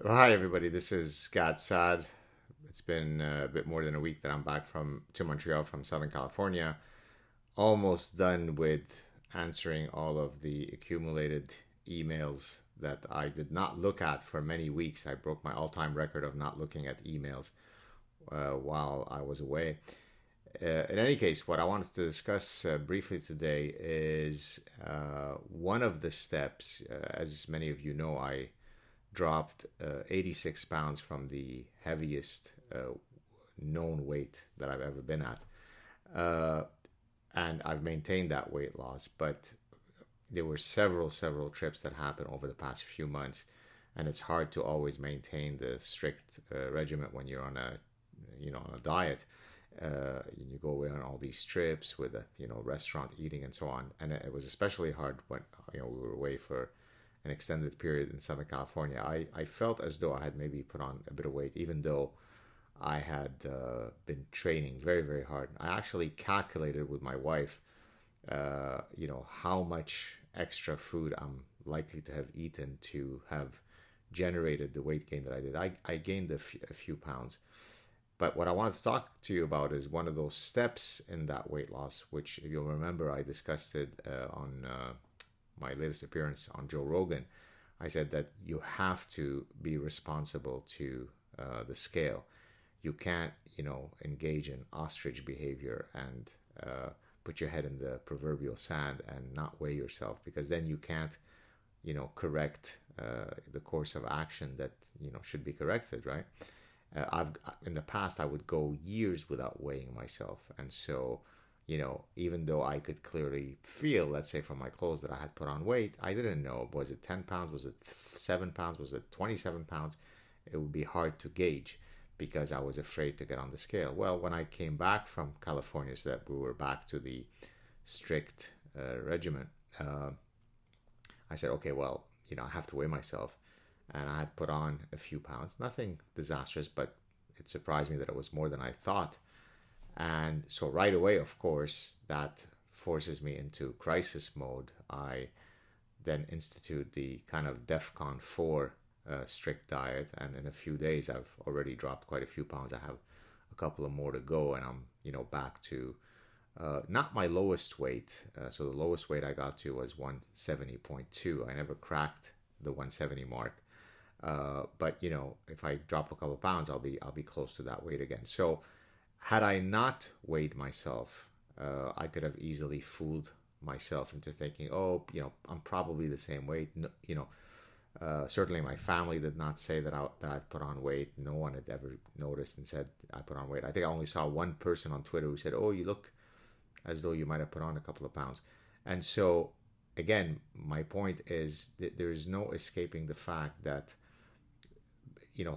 Hi, everybody. This is Saad. It's been a bit more than a week that I'm back to Montreal from Southern California. Almost done with answering all of the accumulated emails that I did not look at for many weeks. I broke my all-time record of not looking at emails while I was away. In any case, what I wanted to discuss briefly today is one of the steps. As many of you know, I dropped 86 pounds from the heaviest known weight that I've ever been at. Uh, and I've maintained that weight loss, but there were several trips that happened over the past few months, and it's hard to always maintain the strict regimen when you're on a diet. You go away on all these trips with restaurant eating and so on, and it was especially hard when we were away for an extended period in Southern California. I felt as though I had maybe put on a bit of weight, even though I had been training very hard. I actually calculated with my wife, how much extra food I'm likely to have eaten to have generated the weight gain that I did. I gained a few pounds. But what I wanted to talk to you about is one of those steps in that weight loss, which, if you'll remember, I discussed it on my latest appearance on Joe Rogan. I said that you have to be responsible to the scale. You can't, engage in ostrich behavior and put your head in the proverbial sand and not weigh yourself, because then you can't, correct the course of action that should be corrected, right? I've In the past I would go years without weighing myself, and so even though I could clearly feel, let's say from my clothes, that I had put on weight, I didn't know, was it 10 pounds, was it 7 pounds, was it 27 pounds? It would be hard to gauge because I was afraid to get on the scale. Well, when I came back from California, so that we were back to the strict regimen, I said, okay, well, I have to weigh myself. And I had put on a few pounds, nothing disastrous, but it surprised me that it was more than I thought. And so right away, of course, that forces me into crisis mode. I then institute the kind of DEFCON 4 strict diet. And in a few days, I've already dropped quite a few pounds. I have a couple of more to go, and I'm, back to not my lowest weight. So the lowest weight I got to was 170.2. I never cracked the 170 mark. But if I drop a couple of pounds, I'll be close to that weight again. So had I not weighed myself, I could have easily fooled myself into thinking, oh, I'm probably the same weight. No, certainly my family did not say that I'd put on weight. No one had ever noticed and said I put on weight. I think I only saw one person on Twitter who said, oh, you look as though you might have put on a couple of pounds. And so, again, my point is that there is no escaping the fact that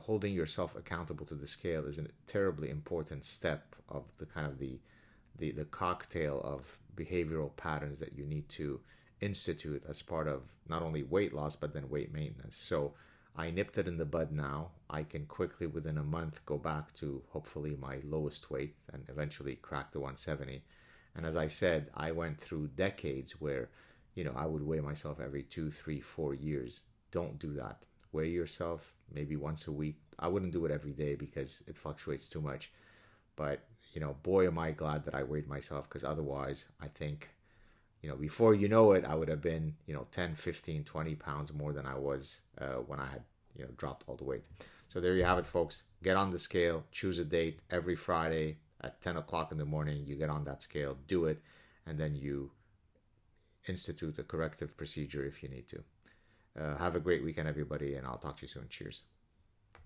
holding yourself accountable to the scale is a terribly important step of the kind of the cocktail of behavioral patterns that you need to institute as part of not only weight loss but then weight maintenance. So I nipped it in the bud now. I can quickly, within a month, go back to hopefully my lowest weight and eventually crack the 170. And as I said, I went through decades where I would weigh myself every 2, 3, 4 years. Don't do that. Weigh yourself maybe once a week. I wouldn't do it every day because it fluctuates too much. But, boy, am I glad that I weighed myself, because otherwise, I think, before you know it, I would have been, 10, 15, 20 pounds more than I was when I had, dropped all the weight. So there you have it, folks. Get on the scale, choose a date every Friday at 10 o'clock in the morning. You get on that scale, do it, and then you institute a corrective procedure if you need to. Have a great weekend, everybody, and I'll talk to you soon. Cheers.